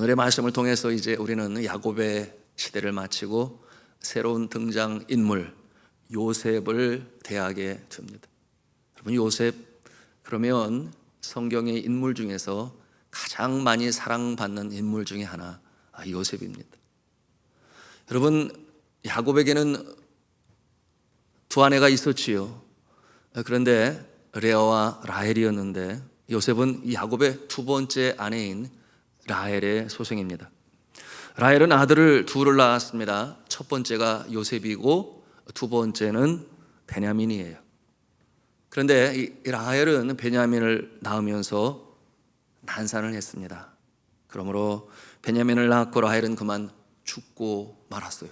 오늘의 말씀을 통해서 이제 우리는 야곱의 시대를 마치고 새로운 등장 인물 요셉을 대하게 됩니다. 여러분, 요셉 그러면 성경의 인물 중에서 가장 많이 사랑받는 인물 중에 하나 요셉입니다. 여러분, 야곱에게는 두 아내가 있었지요. 그런데 레아와 라헬이었는데 요셉은 야곱의 두 번째 아내인 라헬의 소생입니다. 라헬은 아들을 둘을 낳았습니다. 첫 번째가 요셉이고 두 번째는 베냐민이에요. 그런데 이 라헬은 베냐민을 낳으면서 난산을 했습니다. 그러므로 베냐민을 낳고 라헬은 그만 죽고 말았어요.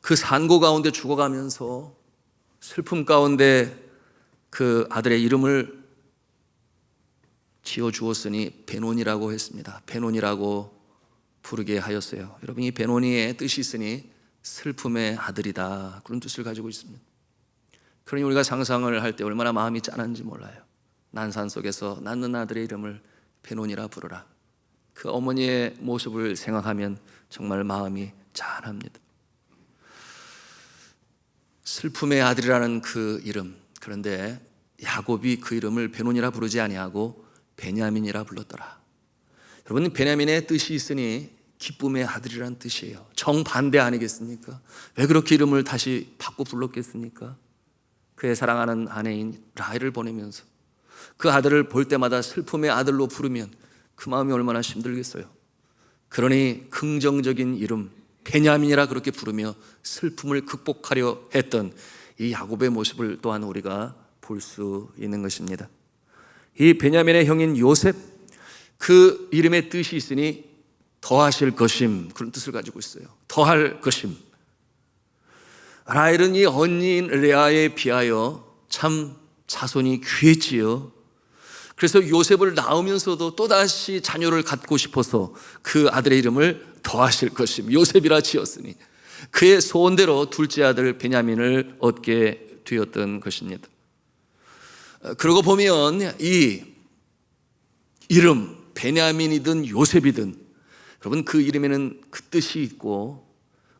그 산고 가운데 죽어가면서 슬픔 가운데 그 아들의 이름을 지어주었으니 베논이라고 했습니다. 베논이라고 부르게 하였어요. 여러분, 이 베논이의 뜻이 있으니 슬픔의 아들이다, 그런 뜻을 가지고 있습니다. 그러니 우리가 상상을 할 때 얼마나 마음이 짠한지 몰라요. 난산 속에서 낳는 아들의 이름을 베논이라 부르라. 그 어머니의 모습을 생각하면 정말 마음이 짠합니다. 슬픔의 아들이라는 그 이름, 그런데 야곱이 그 이름을 베논이라 부르지 아니하고 베냐민이라 불렀더라. 여러분, 베냐민의 뜻이 있으니 기쁨의 아들이라는 뜻이에요. 정반대 아니겠습니까? 왜 그렇게 이름을 다시 바꿔 불렀겠습니까? 그의 사랑하는 아내인 라헬을 보내면서 그 아들을 볼 때마다 슬픔의 아들로 부르면 그 마음이 얼마나 힘들겠어요. 그러니 긍정적인 이름 베냐민이라 그렇게 부르며 슬픔을 극복하려 했던 이 야곱의 모습을 또한 우리가 볼 수 있는 것입니다. 이 베냐민의 형인 요셉, 그 이름의 뜻이 있으니 더하실 것임, 그런 뜻을 가지고 있어요. 더할 것임. 라헬은 이 언니인 레아에 비하여 참 자손이 귀했지요. 그래서 요셉을 낳으면서도 또다시 자녀를 갖고 싶어서 그 아들의 이름을 더하실 것임, 요셉이라 지었으니 그의 소원대로 둘째 아들 베냐민을 얻게 되었던 것입니다. 그러고 보면 이 이름 베냐민이든 요셉이든 여러분, 그 이름에는 그 뜻이 있고,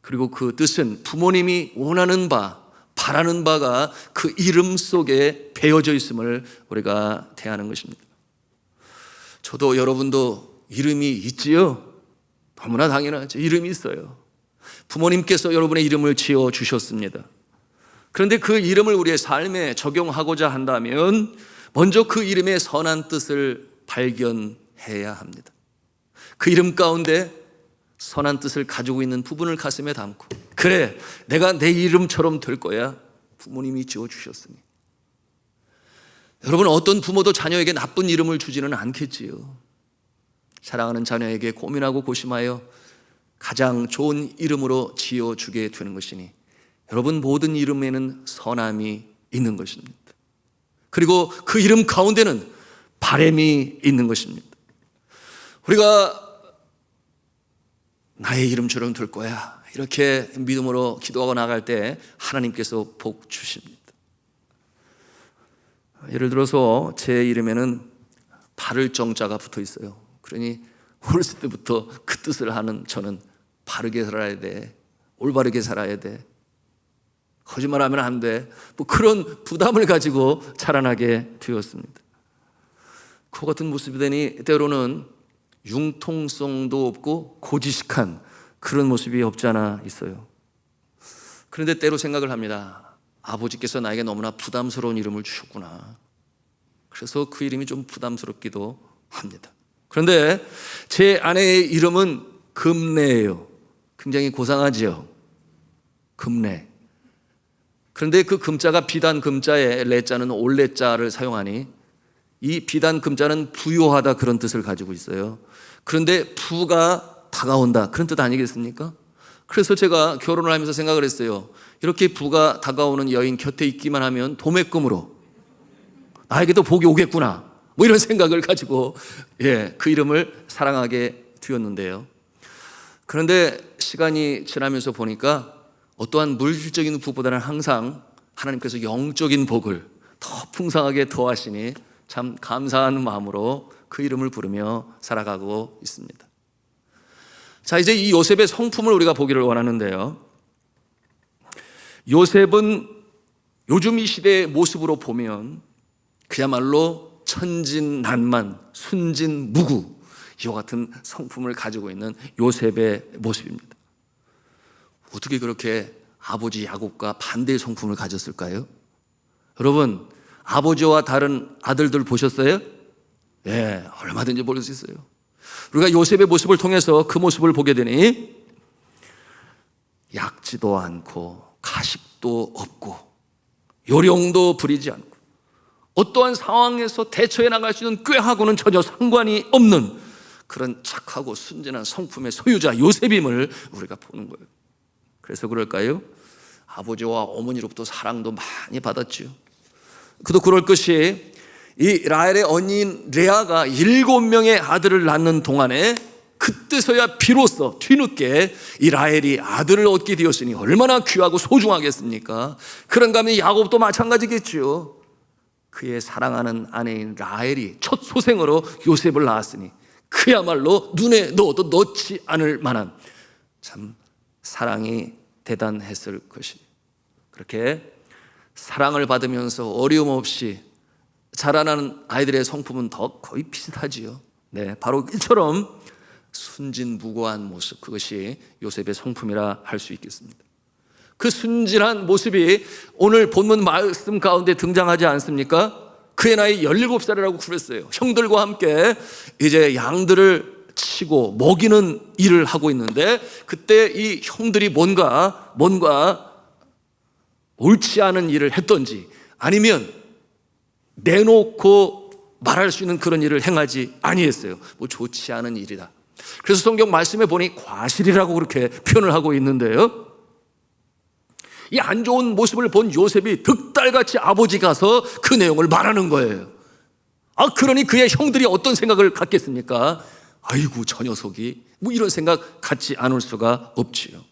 그리고 그 뜻은 부모님이 원하는 바, 바라는 바가 그 이름 속에 배어져 있음을 우리가 대하는 것입니다. 저도 여러분도 이름이 있지요? 너무나 당연하죠. 이름이 있어요. 부모님께서 여러분의 이름을 지어 주셨습니다. 그런데 그 이름을 우리의 삶에 적용하고자 한다면 먼저 그 이름의 선한 뜻을 발견해야 합니다. 그 이름 가운데 선한 뜻을 가지고 있는 부분을 가슴에 담고, 그래, 내가 내 이름처럼 될 거야. 부모님이 지어주셨으니. 여러분, 어떤 부모도 자녀에게 나쁜 이름을 주지는 않겠지요. 사랑하는 자녀에게 고민하고 고심하여 가장 좋은 이름으로 지어주게 되는 것이니 여러분, 모든 이름에는 선함이 있는 것입니다. 그리고 그 이름 가운데는 바람이 있는 것입니다. 우리가 나의 이름처럼 될 거야, 이렇게 믿음으로 기도하고 나갈 때 하나님께서 복 주십니다. 예를 들어서 제 이름에는 바를 정자가 붙어 있어요. 그러니 어렸을 때부터 그 뜻을 하는 저는 바르게 살아야 돼, 올바르게 살아야 돼, 거짓말하면 안 돼, 뭐 그런 부담을 가지고 자라나게 되었습니다. 그 같은 모습이 되니 때로는 융통성도 없고 고지식한 그런 모습이 없지 않아 있어요. 그런데 때로 생각을 합니다. 아버지께서 나에게 너무나 부담스러운 이름을 주셨구나. 그래서 그 이름이 좀 부담스럽기도 합니다. 그런데 제 아내의 이름은 금래예요. 굉장히 고상하지요. 금래. 그런데 그 금자가 비단 금자에 레자는 올레자를 사용하니 이 비단 금자는 부요하다, 그런 뜻을 가지고 있어요. 그런데 부가 다가온다, 그런 뜻 아니겠습니까? 그래서 제가 결혼을 하면서 생각을 했어요. 이렇게 부가 다가오는 여인 곁에 있기만 하면 도매금으로 나에게도 복이 오겠구나, 뭐 이런 생각을 가지고 그 이름을 사랑하게 되었는데요. 그런데 시간이 지나면서 보니까 어떠한 물질적인 부보다는 항상 하나님께서 영적인 복을 더 풍성하게 더하시니 참 감사한 마음으로 그 이름을 부르며 살아가고 있습니다. 자, 이제 이 요셉의 성품을 우리가 보기를 원하는데요. 요셉은 요즘 이 시대의 모습으로 보면 그야말로 천진난만, 순진무구, 이와 같은 성품을 가지고 있는 요셉의 모습입니다. 어떻게 그렇게 아버지 야곱과 반대의 성품을 가졌을까요? 여러분, 아버지와 다른 아들들 보셨어요? 예, 얼마든지 볼 수 있어요. 우리가 요셉의 모습을 통해서 그 모습을 보게 되니 얕지도 않고 가식도 없고 요령도 부리지 않고 어떠한 상황에서 대처해 나갈 수 있는 꾀하고는 전혀 상관이 없는 그런 착하고 순진한 성품의 소유자 요셉임을 우리가 보는 거예요. 그래서 그럴까요? 아버지와 어머니로부터 사랑도 많이 받았죠. 그도 그럴 것이 이 라헬의 언니인 레아가 7명의 아들을 낳는 동안에 그때서야 비로소 뒤늦게 이 라헬이 아들을 얻게 되었으니 얼마나 귀하고 소중하겠습니까? 그런가 하면 야곱도 마찬가지겠죠. 그의 사랑하는 아내인 라헬이 첫 소생으로 요셉을 낳았으니 그야말로 눈에 넣어도 넣지 않을 만한 참 사랑이 대단했을 것이. 그렇게 사랑을 받으면서 어려움 없이 자라나는 아이들의 성품은 더 거의 비슷하지요. 네, 바로 이처럼 순진무구한 모습, 그것이 요셉의 성품이라 할 수 있겠습니다. 그 순진한 모습이 오늘 본문 말씀 가운데 등장하지 않습니까? 그의 나이 17살이라고 그랬어요. 형들과 함께 이제 양들을 치고 먹이는 일을 하고 있는데 그때 이 형들이 뭔가 옳지 않은 일을 했던지 아니면 내놓고 말할 수 있는 그런 일을 행하지 아니했어요. 뭐 좋지 않은 일이다. 그래서 성경 말씀에 보니 과실이라고 그렇게 표현을 하고 있는데요. 이 안 좋은 모습을 본 요셉이 득달같이 아버지 가서 그 내용을 말하는 거예요. 그러니 그의 형들이 어떤 생각을 갖겠습니까? 아이고 저 녀석이 뭐 이런 생각 갖지 않을 수가 없지요.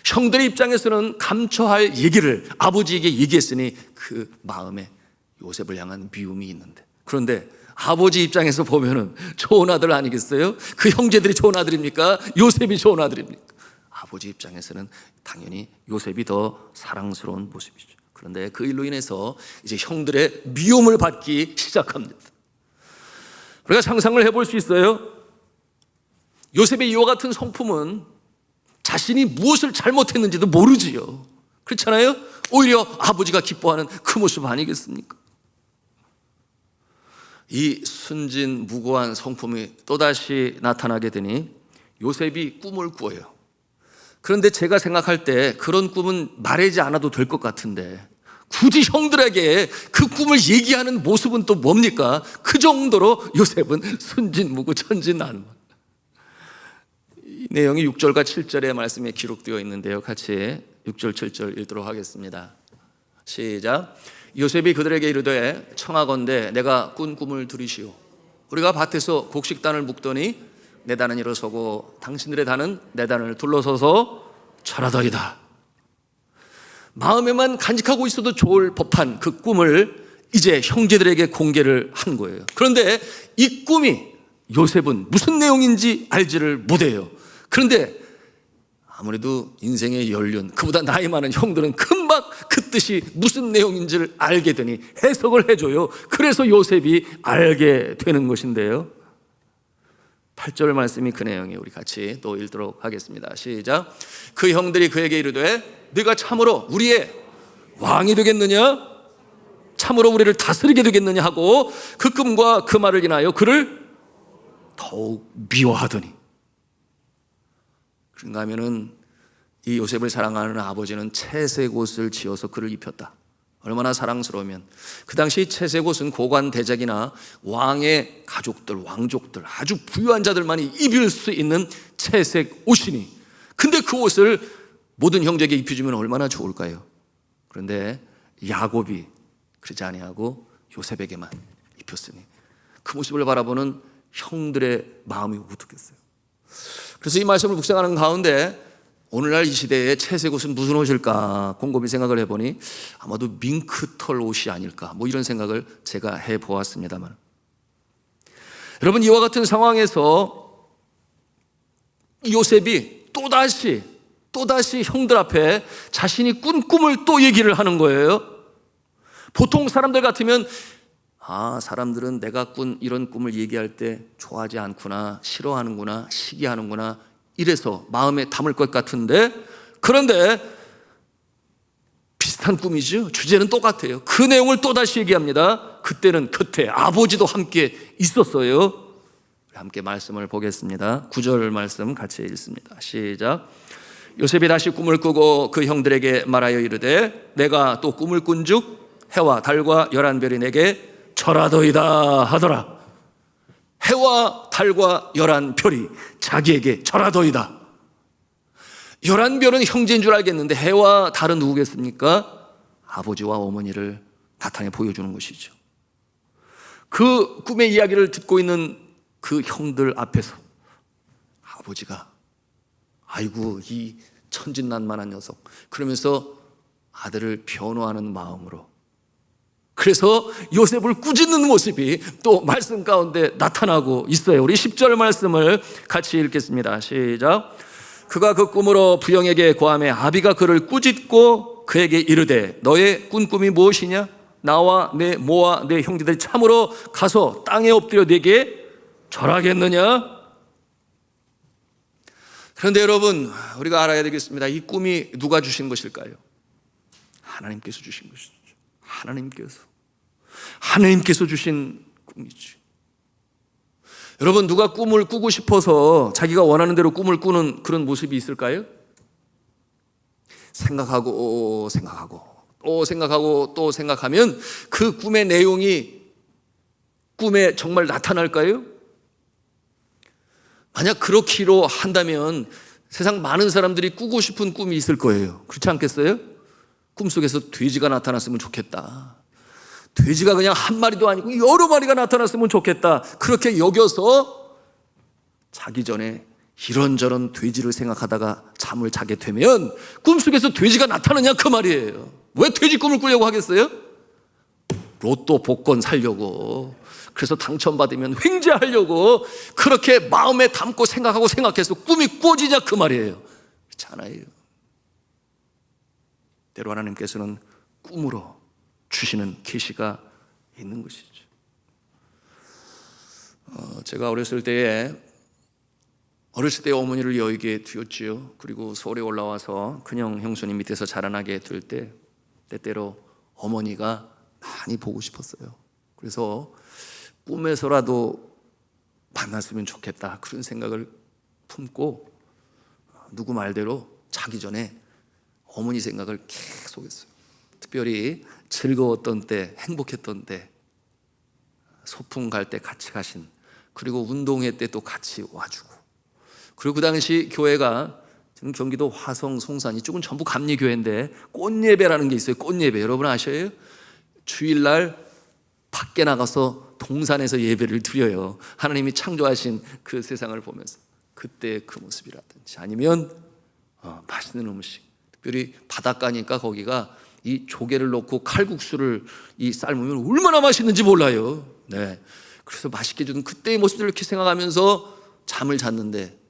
형들의 입장에서는 감춰할 얘기를 아버지에게 얘기했으니 그 마음에 요셉을 향한 미움이 있는데, 그런데 아버지 입장에서 보면은 좋은 아들 아니겠어요? 그 형제들이 좋은 아들입니까? 요셉이 좋은 아들입니까? 아버지 입장에서는 당연히 요셉이 더 사랑스러운 모습이죠. 그런데 그 일로 인해서 이제 형들의 미움을 받기 시작합니다. 우리가 상상을 해볼 수 있어요. 요셉의 이와 같은 성품은 자신이 무엇을 잘못했는지도 모르지요. 그렇잖아요? 오히려 아버지가 기뻐하는 그 모습 아니겠습니까? 이 순진무구한 성품이 또다시 나타나게 되니 요셉이 꿈을 꾸어요. 그런데 제가 생각할 때 그런 꿈은 말하지 않아도 될 것 같은데 굳이 형들에게 그 꿈을 얘기하는 모습은 또 뭡니까? 그 정도로 요셉은 순진무구 천진난만. 이 내용이 6절과 7절의 말씀에 기록되어 있는데요. 같이 6절 7절 읽도록 하겠습니다. 시작. 요셉이 그들에게 이르되 청하건대 내가 꾼 꿈을 들으시오. 우리가 밭에서 곡식단을 묶더니 내 단은 일어서고 당신들의 단은 내 단을 둘러서서 절하더이다. 마음에만 간직하고 있어도 좋을 법한 그 꿈을 이제 형제들에게 공개를 한 거예요. 그런데 이 꿈이 요셉은 무슨 내용인지 알지를 못해요. 그런데 아무래도 인생의 연륜, 그보다 나이 많은 형들은 금방 그 뜻이 무슨 내용인지를 알게 되니 해석을 해줘요. 그래서 요셉이 알게 되는 것인데요. 8절 말씀이 그 내용이에요. 우리 같이 또 읽도록 하겠습니다. 시작. 그 형들이 그에게 이르되 네가 참으로 우리의 왕이 되겠느냐? 참으로 우리를 다스리게 되겠느냐 하고 그 꿈과 그 말을 인하여 그를 더욱 미워하더니. 그런가 하면은 이 요셉을 사랑하는 아버지는 채색 옷을 지어서 그를 입혔다. 얼마나 사랑스러우면. 그 당시 채색 옷은 고관 대작이나 왕의 가족들, 왕족들, 아주 부유한 자들만이 입을 수 있는 채색 옷이니, 근데 그 옷을 모든 형제에게 입혀주면 얼마나 좋을까요? 그런데 야곱이 그러지 아니하고 요셉에게만 입혔으니 그 모습을 바라보는 형들의 마음이 어떻겠어요? 그래서 이 말씀을 묵상하는 가운데 오늘날 이 시대에 채색 옷은 무슨 옷일까 곰곰이 생각을 해보니 아마도 밍크털 옷이 아닐까 뭐 이런 생각을 제가 해보았습니다만, 여러분 이와 같은 상황에서 요셉이 또다시 형들 앞에 자신이 꾼 꿈을 또 얘기를 하는 거예요. 보통 사람들 같으면 사람들은 내가 꾼 이런 꿈을 얘기할 때 좋아하지 않구나, 싫어하는구나, 시기하는구나 이래서 마음에 담을 것 같은데, 그런데 비슷한 꿈이죠. 주제는 똑같아요. 그 내용을 또다시 얘기합니다. 그때는 곁에 아버지도 함께 있었어요. 함께 말씀을 보겠습니다. 9절 말씀 같이 읽습니다. 시작. 요셉이 다시 꿈을 꾸고 그 형들에게 말하여 이르되 내가 또 꿈을 꾼즉 해와 달과 11별이 내게 절하더이다 하더라. 해와 달과 11별이 자기에게 절하더이다. 11별은 형제인 줄 알겠는데 해와 달은 누구겠습니까? 아버지와 어머니를 나타내 보여주는 것이죠. 그 꿈의 이야기를 듣고 있는 그 형들 앞에서 아버지가 아이고 이 천진난만한 녀석 그러면서 아들을 변호하는 마음으로, 그래서 요셉을 꾸짖는 모습이 또 말씀 가운데 나타나고 있어요. 우리 10절 말씀을 같이 읽겠습니다. 시작. 그가 그 꿈으로 부영에게 고하매 아비가 그를 꾸짖고 그에게 이르되 너의 꾼 꿈이 무엇이냐? 나와 내 모와 내 형제들이 참으로 가서 땅에 엎드려 내게 절하겠느냐? 그런데 여러분 우리가 알아야 되겠습니다. 이 꿈이 누가 주신 것일까요? 하나님께서 주신 것이죠. 하나님께서 주신 꿈이죠. 여러분 누가 꿈을 꾸고 싶어서 자기가 원하는 대로 꿈을 꾸는 그런 모습이 있을까요? 생각하고 또 생각하면 그 꿈의 내용이 꿈에 정말 나타날까요? 만약 그렇기로 한다면 세상 많은 사람들이 꾸고 싶은 꿈이 있을 거예요. 그렇지 않겠어요? 꿈속에서 돼지가 나타났으면 좋겠다. 돼지가 그냥 한 마리도 아니고 여러 마리가 나타났으면 좋겠다. 그렇게 여겨서 자기 전에 이런저런 돼지를 생각하다가 잠을 자게 되면 꿈속에서 돼지가 나타나냐 그 말이에요. 왜 돼지 꿈을 꾸려고 하겠어요? 로또 복권 살려고, 그래서 당첨받으면 횡재하려고 그렇게 마음에 담고 생각해서 꿈이 꾸어지냐 그 말이에요. 그렇지 않아요. 때로 하나님께서는 꿈으로 주시는 계시가 있는 것이죠. 제가 어렸을 때에 어머니를 여의게 되었지요. 그리고 서울에 올라와서 큰형 형수님 밑에서 자라나게 될 때 때때로 어머니가 많이 보고 싶었어요. 그래서 꿈에서라도 만났으면 좋겠다 그런 생각을 품고 누구 말대로 자기 전에 어머니 생각을 계속 했어요. 특별히 즐거웠던 때, 행복했던 때, 소풍 갈 때 같이 가신, 그리고 운동회 때 또 같이 와주고, 그리고 그 당시 교회가 지금 경기도 화성, 송산 이쪽은 전부 감리교회인데 꽃예배라는 게 있어요. 꽃예배 여러분 아셔요? 주일날 밖에 나가서 동산에서 예배를 드려요. 하나님이 창조하신 그 세상을 보면서 그때 그 모습이라든지, 아니면 맛있는 음식, 특별히 바닷가니까 거기가 이 조개를 넣고 칼국수를 이 삶으면 얼마나 맛있는지 몰라요. 네. 그래서 맛있게 주는 그때의 모습들을 이렇게 생각하면서 잠을 잤는데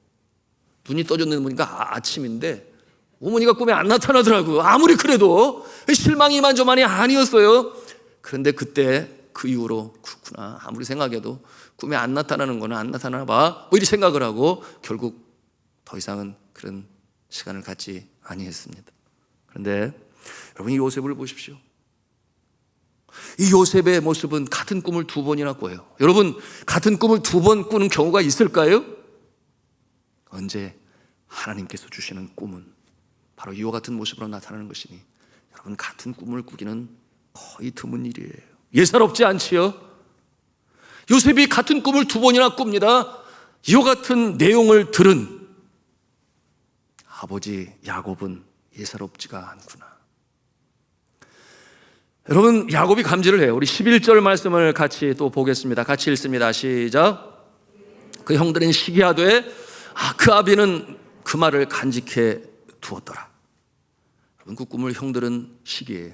눈이 떠졌는 보니까 아침인데 어머니가 꿈에 안 나타나더라고요. 아무리 그래도 실망이 이만저만이 아니었어요. 그런데 그때 그 이후로 그렇구나, 아무리 생각해도 꿈에 안 나타나는 거는 안 나타나나 봐, 뭐 이렇게 생각을 하고 결국 더 이상은 그런 시간을 갖지 아니했습니다. 그런데 여러분 이 요셉을 보십시오. 이 요셉의 모습은 같은 꿈을 2번이나 꿔요. 여러분 같은 꿈을 2번 꾸는 경우가 있을까요? 언제 하나님께서 주시는 꿈은 바로 이와 같은 모습으로 나타나는 것이니 여러분 같은 꿈을 꾸기는 거의 드문 일이에요. 예사롭지 않지요? 요셉이 같은 꿈을 2번이나 꿉니다. 이와 같은 내용을 들은 아버지 야곱은 예사롭지가 않구나. 여러분 야곱이 감지를 해요. 우리 11절 말씀을 같이 또 보겠습니다. 같이 읽습니다. 시작. 그 형들은 시기하되 그 아비는 그 말을 간직해 두었더라. 여러분, 그 꿈을 형들은 시기예요.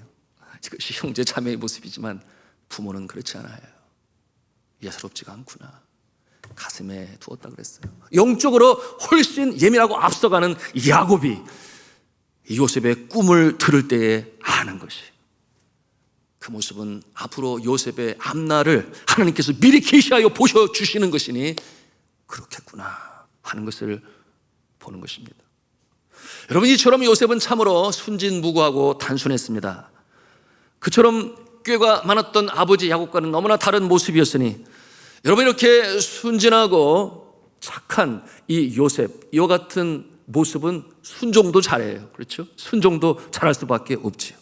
이것이 형제 자매의 모습이지만 부모는 그렇지 않아요. 예사롭지가 않구나. 가슴에 두었다 그랬어요. 영적으로 훨씬 예민하고 앞서가는 야곱이 요셉의 꿈을 들을 때에 아는 것이, 그 모습은 앞으로 요셉의 앞날을 하나님께서 미리 계시하여 보셔주시는 것이니 그렇겠구나 하는 것을 보는 것입니다. 여러분, 이처럼 요셉은 참으로 순진무구하고 단순했습니다. 그처럼 꾀가 많았던 아버지 야곱과는 너무나 다른 모습이었으니, 여러분, 이렇게 순진하고 착한 이 요셉, 이와 같은 모습은 순종도 잘해요. 그렇죠? 순종도 잘할 수밖에 없지요.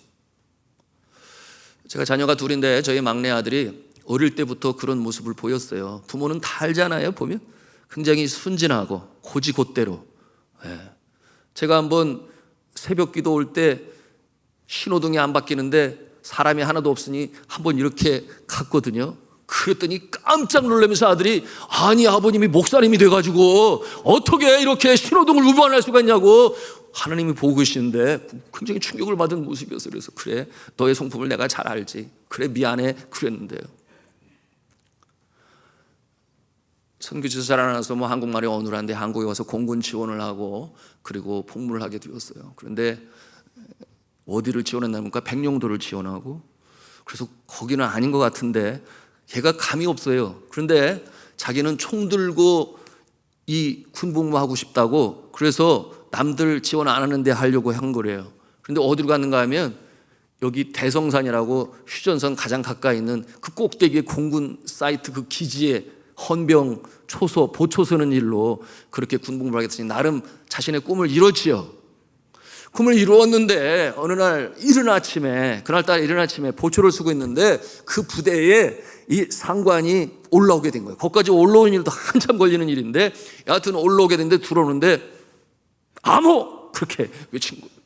제가 자녀가 둘인데 저희 막내 아들이 어릴 때부터 그런 모습을 보였어요. 부모는 다 알잖아요. 보면 굉장히 순진하고 고지곧대로. 제가 한번 새벽 기도 올 때 신호등이 안 바뀌는데 사람이 하나도 없으니 한번 이렇게 갔거든요. 그랬더니 깜짝 놀라면서 아들이, 아니 아버님이 목사님이 돼가지고 어떻게 이렇게 신호등을 위반할 수가 있냐고 하나님이 보고 계시는데 굉장히 충격을 받은 모습이었어요. 그래서 그래, 너의 성품을 내가 잘 알지, 그래 미안해 그랬는데요. 선교지에서 자라나서 뭐 한국말이 어눌한데 한국에 와서 공군 지원을 하고 그리고 복무를 하게 되었어요. 그런데 어디를 지원했냐니까 백령도를 지원하고, 그래서 거기는 아닌 것 같은데 걔가 감이 없어요. 그런데 자기는 총 들고 이 군복무하고 싶다고, 그래서 남들 지원 안 하는데 하려고 한 거래요. 그런데 어디로 갔는가 하면 여기 대성산이라고 휴전선 가장 가까이 있는 그 꼭대기에 공군 사이트 그 기지에 헌병, 초소, 보초 서는 일로 그렇게 군복무를 하겠으니 나름 자신의 꿈을 이뤘지요. 꿈을 이루었는데 어느 날 이른 아침에, 그날따라 이른 아침에 보초를 쓰고 있는데 그 부대에 이 상관이 올라오게 된 거예요. 거기까지 올라오는 일도 한참 걸리는 일인데 여하튼 올라오게 됐는데 들어오는데 암호! 그렇게 외친 거예요.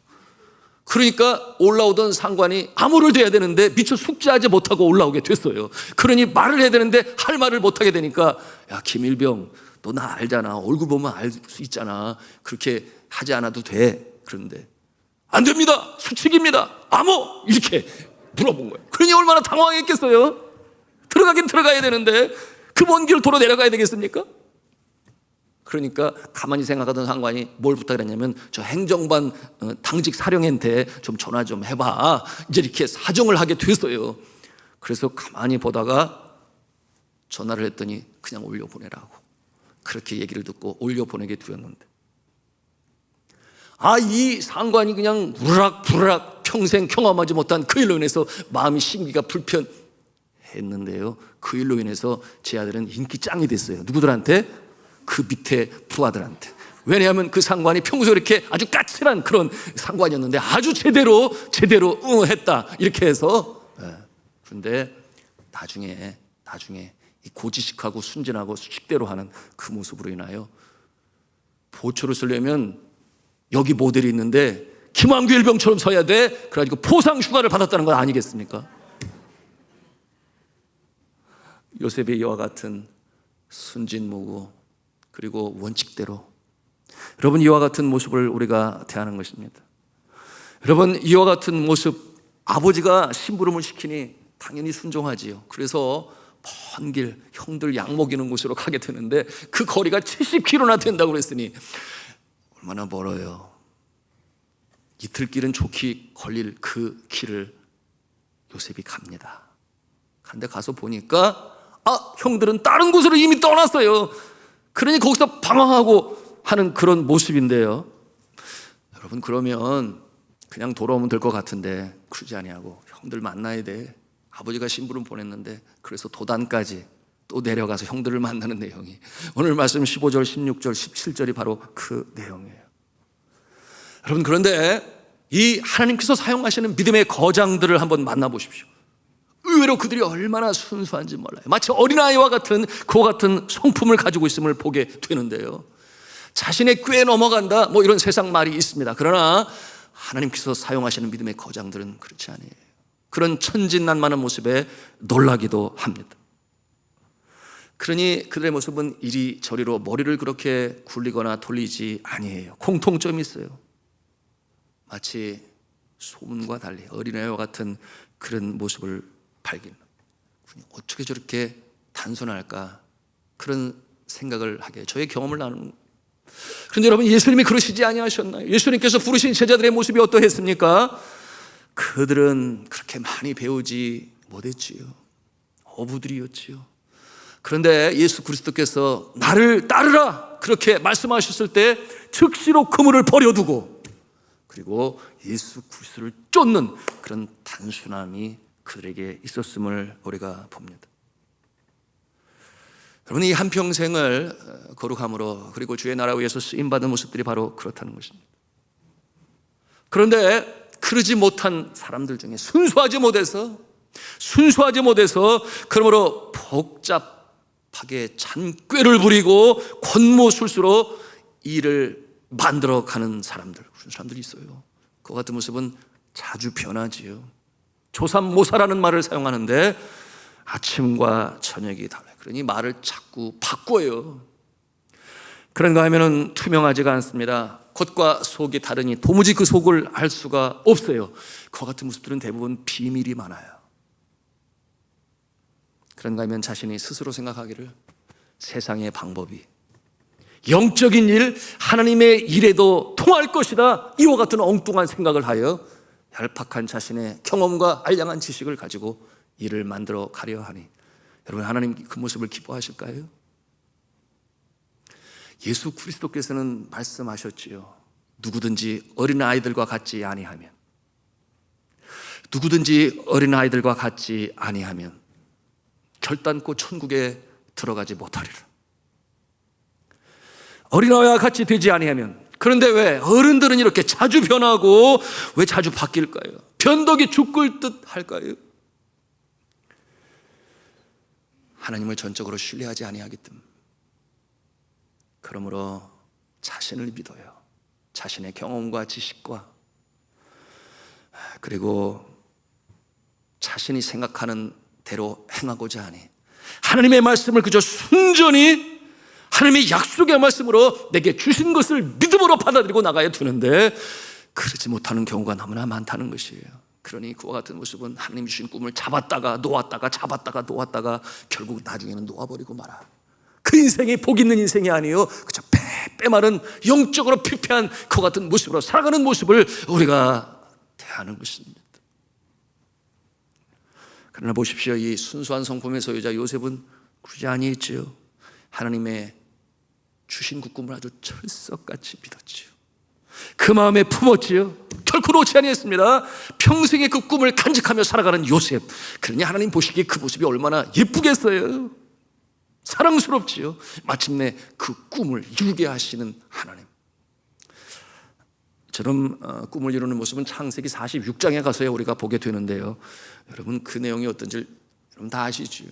그러니까 올라오던 상관이 암호를 대야 되는데 미처 숙지하지 못하고 올라오게 됐어요. 그러니 말을 해야 되는데 할 말을 못하게 되니까, 야 김일병, 너 나 알잖아, 얼굴 보면 알 수 있잖아, 그렇게 하지 않아도 돼. 그런데 안 됩니다, 수칙입니다, 암호! 이렇게 물어본 거예요. 그러니 얼마나 당황했겠어요. 들어가긴 들어가야 되는데 그 먼 길 도로 내려가야 되겠습니까? 그러니까 가만히 생각하던 상관이 뭘 부탁했냐면, 저 행정반 당직 사령한테 좀 전화 좀 해봐, 이제 이렇게 사정을 하게 됐어요. 그래서 가만히 보다가 전화를 했더니 그냥 올려보내라고 그렇게 얘기를 듣고 올려보내게 되었는데, 이 상관이 그냥 우르락부르락 평생 경험하지 못한 그 일로 인해서 마음이 심기가 불편했는데요, 그 일로 인해서 제 아들은 인기 짱이 됐어요. 누구들한테? 그 밑에 부하들한테. 왜냐하면 그 상관이 평소에 이렇게 아주 까칠한 그런 상관이었는데 아주 제대로 했다, 이렇게 해서. 그런데 나중에 이 고지식하고 순진하고 수칙대로 하는 그 모습으로 인하여 보초를 쓰려면 여기 모델이 있는데 김한규 일병처럼 서야 돼. 그래가지고 포상 휴가를 받았다는 건 아니겠습니까? 요셉의 이와 같은 순진무구 그리고 원칙대로, 여러분, 이와 같은 모습을 우리가 대하는 것입니다. 여러분, 이와 같은 모습, 아버지가 심부름을 시키니 당연히 순종하지요. 그래서 먼 길 형들 양 먹이는 곳으로 가게 되는데 그 거리가 70km나 된다고 그랬으니 얼마나 멀어요. 이틀길은 좋게 걸릴 그 길을 요셉이 갑니다. 그런데 가서 보니까 형들은 다른 곳으로 이미 떠났어요. 그러니 거기서 방황하고 하는 그런 모습인데요. 여러분, 그러면 그냥 돌아오면 될 것 같은데 그러지 아니하고 형들 만나야 돼. 아버지가 심부름 보냈는데 그래서 도단까지 또 내려가서 형들을 만나는 내용이 오늘 말씀 15절, 16절, 17절이 바로 그 내용이에요. 여러분, 그런데 이 하나님께서 사용하시는 믿음의 거장들을 한번 만나보십시오. 의외로 그들이 얼마나 순수한지 몰라요. 마치 어린아이와 같은 그와 같은 성품을 가지고 있음을 보게 되는데요. 자신의 꾀에 넘어간다, 뭐 이런 세상 말이 있습니다. 그러나 하나님께서 사용하시는 믿음의 거장들은 그렇지 아니에요. 그런 천진난만한 모습에 놀라기도 합니다. 그러니 그들의 모습은 이리저리로 머리를 그렇게 굴리거나 돌리지 아니에요. 공통점이 있어요. 마치 소문과 달리 어린애와 같은 그런 모습을 발견. 어떻게 저렇게 단순할까? 그런 생각을 하게 저의 경험을 나누는. 그런데 여러분, 예수님이 그러시지 아니하셨나요? 예수님께서 부르신 제자들의 모습이 어떠했습니까? 그들은 그렇게 많이 배우지 못했지요. 어부들이었지요. 그런데 예수 그리스도께서 나를 따르라 그렇게 말씀하셨을 때 즉시로 그물을 버려두고 그리고 예수 그리스도를 쫓는 그런 단순함이 그들에게 있었음을 우리가 봅니다. 여러분, 이 한평생을 거룩함으로 그리고 주의 나라 위해서 쓰임받은 모습들이 바로 그렇다는 것입니다. 그런데 그러지 못한 사람들 중에 순수하지 못해서 그러므로 복잡하게 잔꾀를 부리고 권모술수로 일을 만들어가는 사람들, 그런 사람들이 있어요. 그 같은 모습은 자주 변하지요. 조삼모사라는 말을 사용하는데 아침과 저녁이 달라요. 그러니 말을 자꾸 바꿔요. 그런가 하면은 투명하지가 않습니다. 겉과 속이 다르니 도무지 그 속을 알 수가 없어요. 그와 같은 모습들은 대부분 비밀이 많아요. 그런가 하면 자신이 스스로 생각하기를 세상의 방법이 영적인 일, 하나님의 일에도 통할 것이다, 이와 같은 엉뚱한 생각을 하여 얄팍한 자신의 경험과 알량한 지식을 가지고 일을 만들어 가려 하니, 여러분, 하나님 그 모습을 기뻐하실까요? 예수 그리스도께서는 말씀하셨지요. 누구든지 어린아이들과 같지 아니하면 결단코 천국에 들어가지 못하리라. 어린아이와 같이 되지 아니하면. 그런데 왜 어른들은 이렇게 자주 변하고 왜 자주 바뀔까요? 변덕이 죽을 듯 할까요? 하나님을 전적으로 신뢰하지 아니하기 때문에. 그러므로 자신을 믿어요. 자신의 경험과 지식과 그리고 자신이 생각하는 대로 행하고자 하니 하나님의 말씀을 그저 순전히 하나님의 약속의 말씀으로 내게 주신 것을 믿음으로 받아들이고 나가야 되는데 그러지 못하는 경우가 너무나 많다는 것이에요. 그러니 그와 같은 모습은 하나님 주신 꿈을 잡았다가 놓았다가 결국 나중에는 놓아버리고 말아. 그 인생이 복 있는 인생이 아니에요. 그저 빼마른 영적으로 피폐한 그와 같은 모습으로 살아가는 모습을 우리가 대하는 것입니다. 그러나 보십시오, 이 순수한 성품의 소유자 요셉은 그러지 아니했지요. 하나님의 주신 그 꿈을 아주 철석같이 믿었지요. 그 마음에 품었지요. 결코 놓지 아니했습니다. 평생에 그 꿈을 간직하며 살아가는 요셉. 그러니 하나님 보시기에 그 모습이 얼마나 예쁘겠어요. 사랑스럽지요. 마침내 그 꿈을 이루게 하시는 하나님. 저런 꿈을 이루는 모습은 창세기 46장에 가서야 우리가 보게 되는데요. 여러분, 그 내용이 어떤지 여러분 다 아시지요.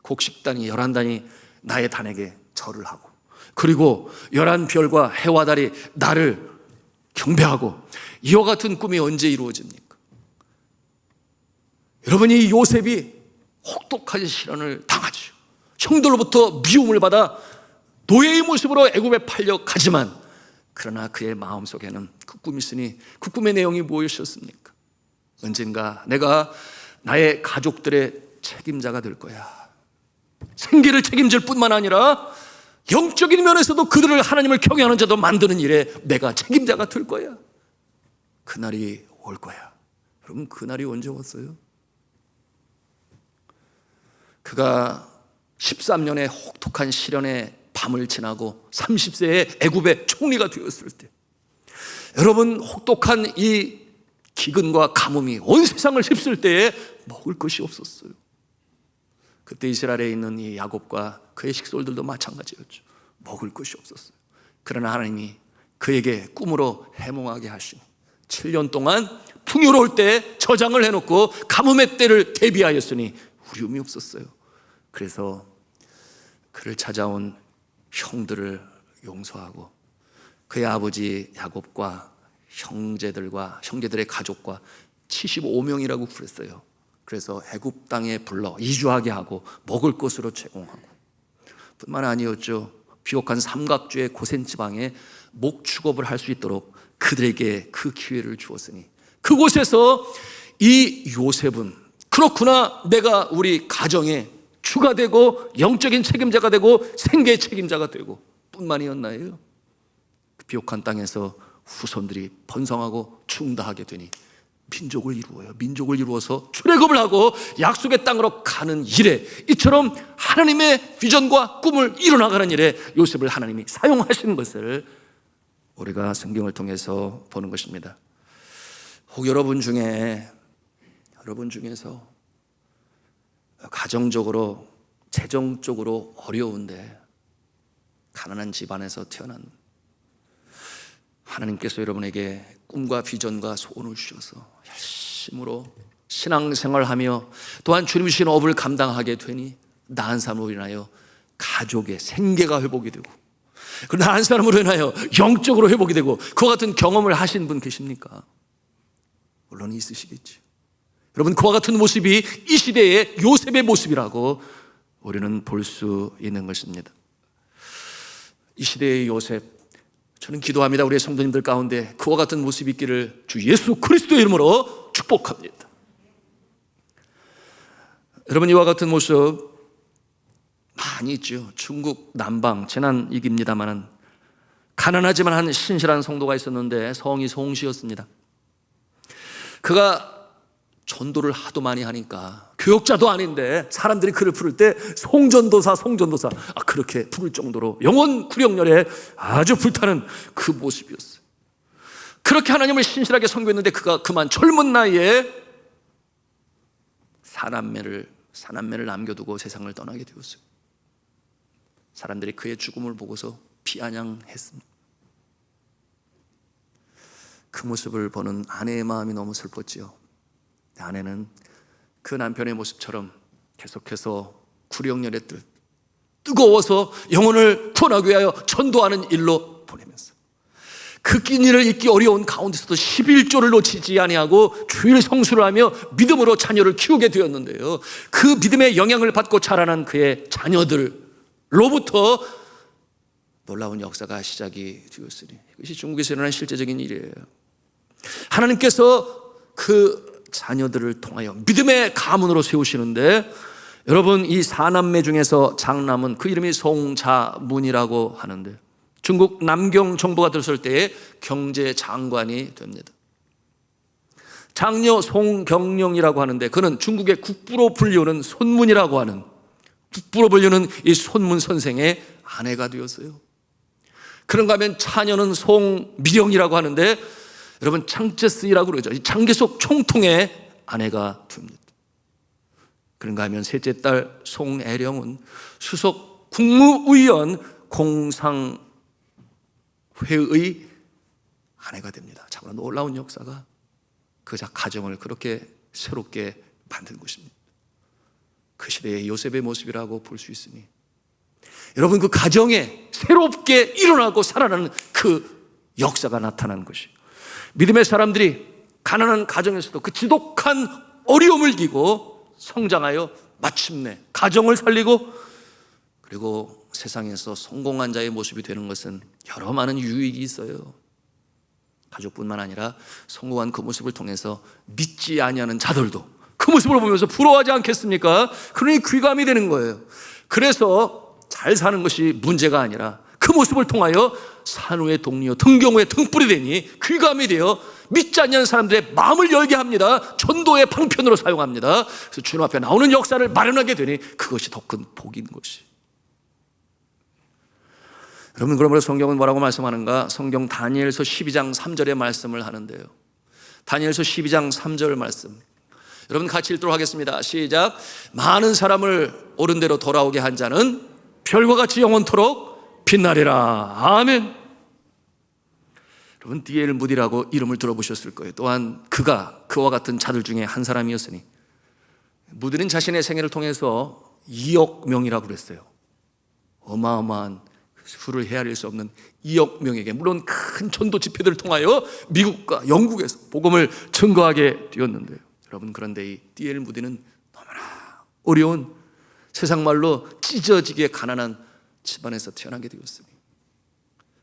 곡식단이 11단이 나의 단에게 절을 하고, 그리고 11별과 해와 달이 나를 경배하고, 이와 같은 꿈이 언제 이루어집니까? 여러분, 이 요셉이 혹독한 시련을 당하죠. 형들로부터 미움을 받아 노예의 모습으로 애굽에 팔려 가지만, 그러나 그의 마음속에는 그 꿈이 있으니 그 꿈의 내용이 무엇이었습니까? 언젠가 내가 나의 가족들의 책임자가 될 거야. 생계를 책임질 뿐만 아니라 영적인 면에서도 그들을 하나님을 경외하는 자도 만드는 일에 내가 책임자가 될 거야. 그날이 올 거야. 여러분, 그날이 언제 왔어요? 그가 13년의 혹독한 시련의 밤을 지나고 30세에 애굽의 총리가 되었을 때, 여러분, 혹독한 이 기근과 가뭄이 온 세상을 휩쓸 때에 먹을 것이 없었어요. 그때 이스라엘에 있는 이 야곱과 그의 식솔들도 마찬가지였죠. 먹을 것이 없었어요. 그러나 하나님이 그에게 꿈으로 해몽하게 하시니 7년 동안 풍요로울 때 저장을 해놓고 가뭄의 때를 대비하였으니 우려움이 없었어요. 그래서 그를 찾아온 형들을 용서하고 그의 아버지 야곱과 형제들의 가족과 75명이라고 그랬어요. 그래서 애굽 땅에 불러 이주하게 하고 먹을 것으로 제공하고, 뿐만 아니었죠. 비옥한 삼각주의 고센 지방에 목축업을 할 수 있도록 그들에게 그 기회를 주었으니 그곳에서 이 요셉은 그렇구나, 내가 우리 가정의 주가 되고 영적인 책임자가 되고 생계의 책임자가 되고 뿐만이었나요? 그 비옥한 땅에서 후손들이 번성하고 충다하게 되니 민족을 이루어요. 민족을 이루어서 출애굽을 하고 약속의 땅으로 가는 일에, 이처럼 하나님의 비전과 꿈을 이뤄나가는 일에 요셉을 하나님이 사용하시는 것을 우리가 성경을 통해서 보는 것입니다. 혹 여러분 중에서 가정적으로 재정적으로 어려운데 가난한 집안에서 태어난, 하나님께서 여러분에게 꿈과 비전과 소원을 주셔서 열심으로 신앙생활하며 또한 주님 주신 업을 감당하게 되니 나은 사람으로 인하여 가족의 생계가 회복이 되고, 그 나은 사람으로 인하여 영적으로 회복이 되고, 그와 같은 경험을 하신 분 계십니까? 물론 있으시겠죠. 여러분, 그와 같은 모습이 이 시대의 요셉의 모습이라고 우리는 볼 수 있는 것입니다. 이 시대의 요셉, 저는 기도합니다. 우리의 성도님들 가운데 그와 같은 모습이 있기를 주 예수 그리스도의 이름으로 축복합니다. 여러분, 이와 같은 모습 많이 있죠. 중국 남방, 지난 얘기입니다만 가난하지만 한 신실한 성도가 있었는데 성이 송씨였습니다. 그가 전도를 하도 많이 하니까 교역자도 아닌데 사람들이 그를 부를 때 송전도사 그렇게 부를 정도로 영혼 구령열에 아주 불타는 그 모습이었어요. 그렇게 하나님을 신실하게 섬겼는데 그가 그만 젊은 나이에 사남매를 남겨두고 세상을 떠나게 되었어요. 사람들이 그의 죽음을 보고서 비아냥했습니다. 그 모습을 보는 아내의 마음이 너무 슬펐지요. 아내는 그 남편의 모습처럼 계속해서 구령열에 뜨거워서 영혼을 구원하기 위하여 전도하는 일로 보내면서 그 낀 일을 잊기 어려운 가운데서도 11조를 놓치지 아니하고 주일 성수를 하며 믿음으로 자녀를 키우게 되었는데요, 그 믿음의 영향을 받고 자라난 그의 자녀들로부터 놀라운 역사가 시작이 되었으니 이것이 중국에서 일어난 실제적인 일이에요. 하나님께서 그 자녀들을 통하여 믿음의 가문으로 세우시는데, 여러분, 이 사남매 중에서 장남은 그 이름이 송자문이라고 하는데 중국 남경 정부가 들었을 때에 경제장관이 됩니다. 장녀 송경령이라고 하는데 그는 중국의 국부로 불리우는 손문이라고 하는, 국부로 불리우는 이 손문 선생의 아내가 되었어요. 그런가 하면 차녀는 송미령이라고 하는데 여러분 창제스이라고 그러죠. 장개석 총통의 아내가 됩니다. 그런가 하면 셋째 딸 송애령은 수석 국무위원 공상회의 아내가 됩니다. 참으로 놀라운 역사가 그 가정을 그렇게 새롭게 만든 것입니다. 그 시대의 요셉의 모습이라고 볼 수 있으니 여러분, 그 가정에 새롭게 일어나고 살아나는 그 역사가 나타난 것이, 믿음의 사람들이 가난한 가정에서도 그 지독한 어려움을 이기고 성장하여 마침내 가정을 살리고 그리고 세상에서 성공한 자의 모습이 되는 것은 여러 많은 유익이 있어요. 가족뿐만 아니라 성공한 그 모습을 통해서 믿지 아니하는 자들도 그 모습을 보면서 부러워하지 않겠습니까? 그러니 귀감이 되는 거예요. 그래서 잘 사는 것이 문제가 아니라 그 모습을 통하여 산후의 동리요 등경호의 등불이 되니 귀감이 되어 믿지 않는 사람들의 마음을 열게 합니다. 전도의 방편으로 사용합니다. 그래서 주님 앞에 나오는 역사를 마련하게 되니 그것이 더 큰 복인 것이. 여러분, 그러므로 성경은 뭐라고 말씀하는가? 성경 다니엘서 12장 3절의 말씀을 하는데요, 다니엘서 12장 3절 말씀 여러분 같이 읽도록 하겠습니다. 시작. 많은 사람을 옳은 대로 돌아오게 한 자는 별과 같이 영원토록 빛나리라. 아멘. 여러분, 디엘 무디라고 이름을 들어보셨을 거예요. 또한 그와 같은 자들 중에 한 사람이었으니, 무디는 자신의 생애를 통해서 2억 명이라고 그랬어요. 어마어마한 수를 헤아릴 수 없는 2억 명에게, 물론 큰 전도 집회들을 통하여 미국과 영국에서 복음을 증거하게 되었는데요. 여러분, 그런데 이 디엘 무디는 너무나 어려운, 세상 말로 찢어지게 가난한 집안에서 태어나게 되었습니다.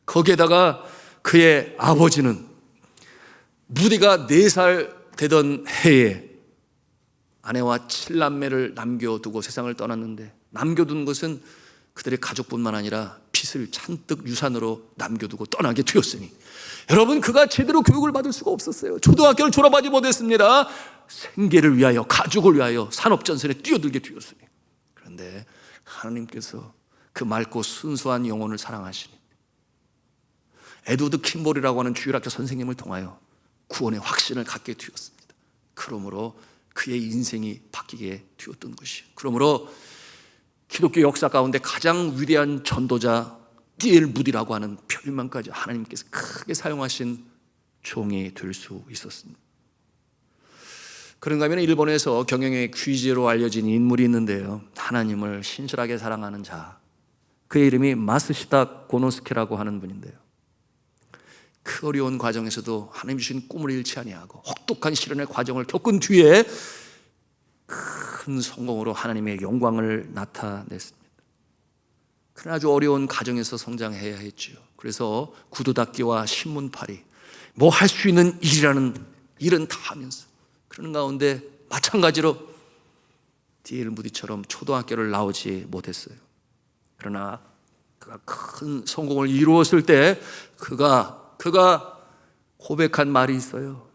거기에다가 그의 아버지는 무디가 4살 되던 해에 아내와 7남매를 남겨두고 세상을 떠났는데, 남겨둔 것은 그들의 가족뿐만 아니라 빚을 잔뜩 유산으로 남겨두고 떠나게 되었으니, 여러분, 그가 제대로 교육을 받을 수가 없었어요. 초등학교를 졸업하지 못했습니다. 생계를 위하여, 가족을 위하여 산업전선에 뛰어들게 되었으니, 그런데 하나님께서 그 맑고 순수한 영혼을 사랑하시니 에드워드 킴볼이라고 하는 주일학교 선생님을 통하여 구원의 확신을 갖게 되었습니다. 그러므로 그의 인생이 바뀌게 되었던 것이에요. 그러므로 기독교 역사 가운데 가장 위대한 전도자 D.L. 무디라고 하는 별명까지 하나님께서 크게 사용하신 종이 될 수 있었습니다. 그런가 하면 일본에서 경영의 귀재로 알려진 인물이 있는데요, 하나님을 신실하게 사랑하는 자, 그의 이름이 마스시다 고노스케라고 하는 분인데요, 그 어려운 과정에서도 하나님 주신 꿈을 잃지 아니하고 혹독한 시련의 과정을 겪은 뒤에 큰 성공으로 하나님의 영광을 나타냈습니다. 그러나 아주 어려운 가정에서 성장해야 했죠. 그래서 구두 닦기와 신문팔이, 뭐 할 수 있는 일이라는 일은 다 하면서, 그런 가운데 마찬가지로 D.L. 무디처럼 초등학교를 나오지 못했어요. 그러나 그가 큰 성공을 이루었을 때 그가 고백한 말이 있어요.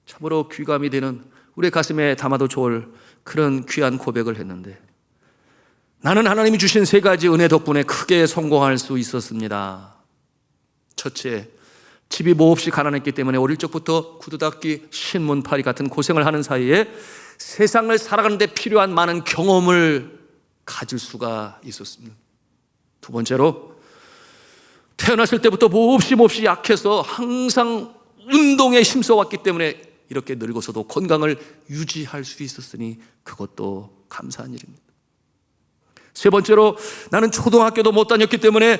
참으로 귀감이 되는, 우리의 가슴에 담아도 좋을 그런 귀한 고백을 했는데, 나는 하나님이 주신 3가지 은혜 덕분에 크게 성공할 수 있었습니다. 첫째, 집이 몹시 가난했기 때문에 어릴 적부터 구두 닦기, 신문팔이 같은 고생을 하는 사이에 세상을 살아가는 데 필요한 많은 경험을 가질 수가 있었습니다. 두 번째로, 태어났을 때부터 몹시 약해서 항상 운동에 힘써왔기 때문에 이렇게 늙어서도 건강을 유지할 수 있었으니 그것도 감사한 일입니다. 세 번째로, 나는 초등학교도 못 다녔기 때문에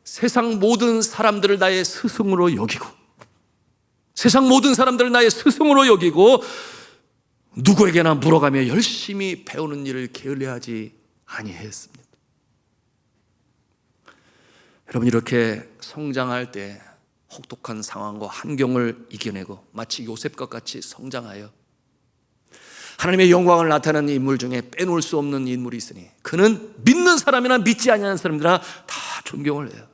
세상 모든 사람들을 나의 스승으로 여기고, 누구에게나 물어가며 열심히 배우는 일을 게을리하지 아니했습니다. 여러분, 이렇게 성장할 때 혹독한 상황과 환경을 이겨내고 마치 요셉과 같이 성장하여 하나님의 영광을 나타내는 인물 중에 빼놓을 수 없는 인물이 있으니 그는 믿는 사람이나 믿지 아니하는 사람들이나 다 존경을 해요.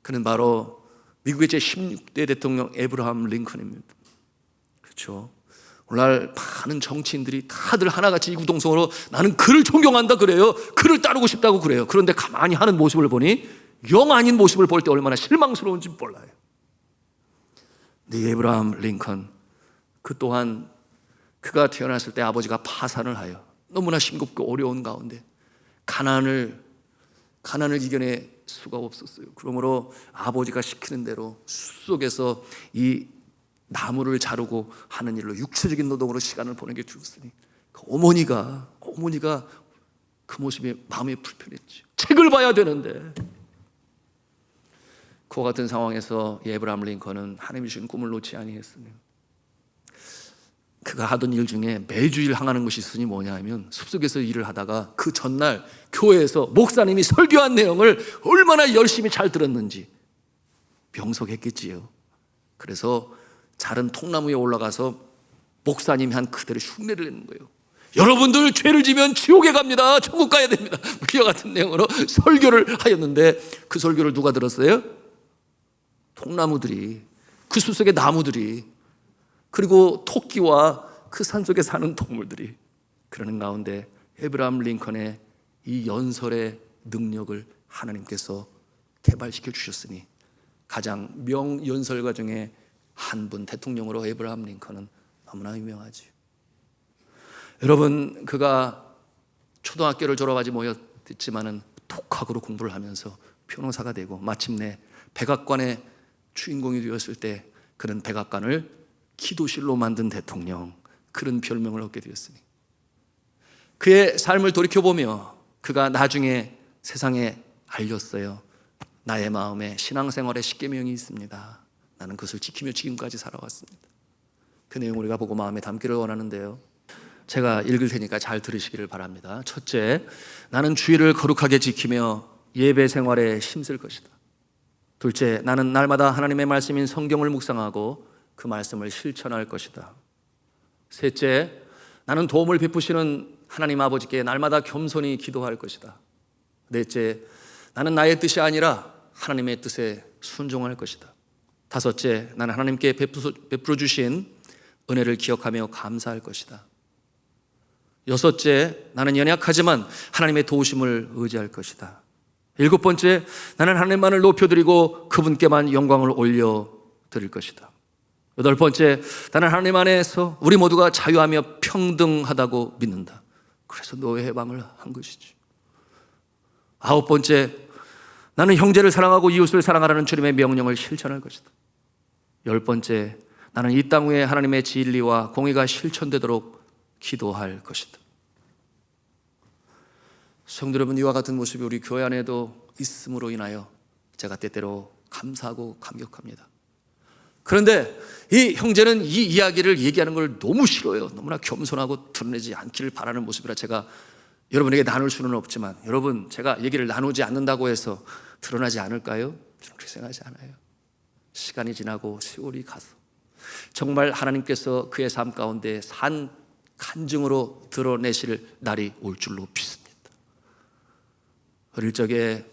그는 바로 미국의 제16대 대통령 에브라함 링컨입니다. 그렇죠? 오늘날 많은 정치인들이 다들 하나같이 이구동성으로 나는 그를 존경한다 그래요. 그를 따르고 싶다고 그래요. 그런데 가만히 하는 모습을 보니 영 아닌 모습을 볼 때 얼마나 실망스러운지 몰라요. 근데 에브라함 링컨, 그 또한 그가 태어났을 때 아버지가 파산을 하여 너무나 심겹고 어려운 가운데 가난을 이겨낼 수가 없었어요. 그러므로 아버지가 시키는 대로 숲속에서 이 나무를 자르고 하는 일로 육체적인 노동으로 시간을 보내게 되었으니 그 어머니가 그 모습이 마음에 불편했죠. 책을 봐야 되는데. 그와 같은 상황에서 에브라함 링컨은 하나님이 주신 꿈을 놓지 아니했으며, 그가 하던 일 중에 매주일 항하는 것이 있으니 뭐냐 하면 숲속에서 일을 하다가 그 전날 교회에서 목사님이 설교한 내용을 얼마나 열심히 잘 들었는지 명석했겠지요. 그래서 자른 통나무에 올라가서 목사님이 한 그대로 흉내를 내는 거예요. 여러분들 죄를 지면 지옥에 갑니다. 천국 가야 됩니다. 이와 같은 내용으로 설교를 하였는데 그 설교를 누가 들었어요? 통나무들이, 그 숲속의 나무들이, 그리고 토끼와 그 산속에 사는 동물들이. 그러는 가운데 에브라함 링컨의 이 연설의 능력을 하나님께서 개발시켜 주셨으니 가장 명연설가 중에 한 분, 대통령으로 에브라함 링컨은 너무나 유명하지요. 여러분, 그가 초등학교를 졸업하지 못했지만은 독학으로 공부를 하면서 변호사가 되고 마침내 백악관의 주인공이 되었을 때 그는 백악관을 기도실로 만든 대통령, 그런 별명을 얻게 되었으니 그의 삶을 돌이켜보며 그가 나중에 세상에 알렸어요. 나의 마음에 신앙생활의 10계명이 있습니다. 나는 그것을 지키며 지금까지 살아왔습니다. 그 내용을 우리가 보고 마음에 담기를 원하는데요, 제가 읽을 테니까 잘 들으시기를 바랍니다. 첫째, 나는 주의를 거룩하게 지키며 예배 생활에 힘쓸 것이다. 둘째, 나는 날마다 하나님의 말씀인 성경을 묵상하고 그 말씀을 실천할 것이다. 셋째, 나는 도움을 베푸시는 하나님 아버지께 날마다 겸손히 기도할 것이다. 넷째, 나는 나의 뜻이 아니라 하나님의 뜻에 순종할 것이다. 다섯째, 나는 하나님께 베풀어 주신 은혜를 기억하며 감사할 것이다. 여섯째, 나는 연약하지만 하나님의 도우심을 의지할 것이다. 일곱 번째, 나는 하나님만을 높여드리고 그분께만 영광을 올려드릴 것이다. 여덟 번째, 나는 하나님 안에서 우리 모두가 자유하며 평등하다고 믿는다. 그래서 노예 해방을 한 것이지. 아홉 번째, 나는 형제를 사랑하고 이웃을 사랑하라는 주님의 명령을 실천할 것이다. 열 번째, 나는 이 땅 위에 하나님의 진리와 공의가 실천되도록 기도할 것이다. 성도 여러분, 이와 같은 모습이 우리 교회 안에도 있음으로 인하여 제가 때때로 감사하고 감격합니다. 그런데 이 형제는 이 이야기를 얘기하는 걸 너무 싫어요. 너무나 겸손하고 드러내지 않기를 바라는 모습이라 제가 여러분에게 나눌 수는 없지만, 여러분, 제가 얘기를 나누지 않는다고 해서 드러나지 않을까요? 저는 그렇게 생각하지 않아요. 시간이 지나고 세월이 가서 정말 하나님께서 그의 삶 가운데 산 간증으로 드러내실 날이 올 줄로 믿습니다. 어릴 적에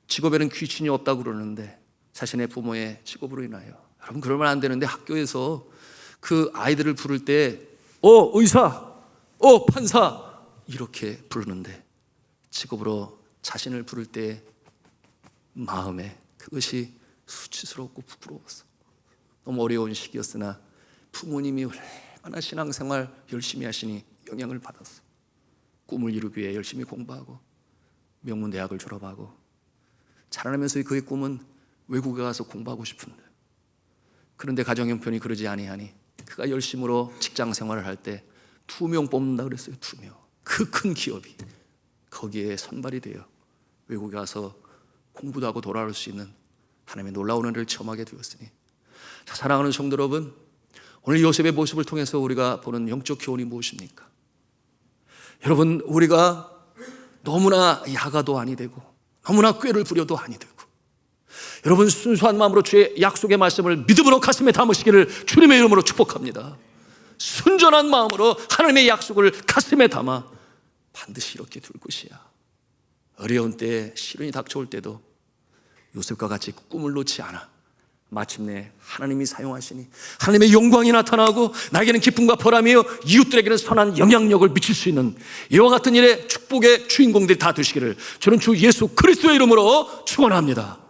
직업에는 귀신이 없다고 그러는데 자신의 부모의 직업으로 인하여, 여러분 그러면 안 되는데, 학교에서 그 아이들을 부를 때 의사, 판사 이렇게 부르는데 직업으로 자신을 부를 때 마음에 그것이 수치스럽고 부끄러웠어. 너무 어려운 시기였으나 부모님이 얼마나 신앙생활 열심히 하시니 영향을 받았어. 꿈을 이루기 위해 열심히 공부하고 명문대학을 졸업하고 자라나면서 그의 꿈은 외국에 가서 공부하고 싶은데, 그런데 가정 형편이 그러지 아니하니 그가 열심으로 직장 생활을 할 때 2명 뽑는다 그랬어요. 2명. 그 큰 기업이 거기에 선발이 되어 외국에 가서 공부도 하고 돌아올 수 있는 하나님의 놀라운 은혜를 체험하게 되었으니, 자, 사랑하는 성도 여러분, 오늘 요셉의 모습을 통해서 우리가 보는 영적 교훈이 무엇입니까? 여러분, 우리가 너무나 야가도 아니 되고 너무나 꾀를 부려도 아니 되고, 여러분 순수한 마음으로 주의 약속의 말씀을 믿음으로 가슴에 담으시기를 주님의 이름으로 축복합니다. 순전한 마음으로 하나님의 약속을 가슴에 담아 반드시 이렇게 둘 것이야. 어려운 때에 시련이 닥쳐올 때도 요셉과 같이 꿈을 놓지 않아 마침내 하나님이 사용하시니 하나님의 영광이 나타나고 나에게는 기쁨과 보람이요 이웃들에게는 선한 영향력을 미칠 수 있는 이와 같은 일에 축복의 주인공들이 다 되시기를 저는 주 예수 그리스도의 이름으로 축원합니다.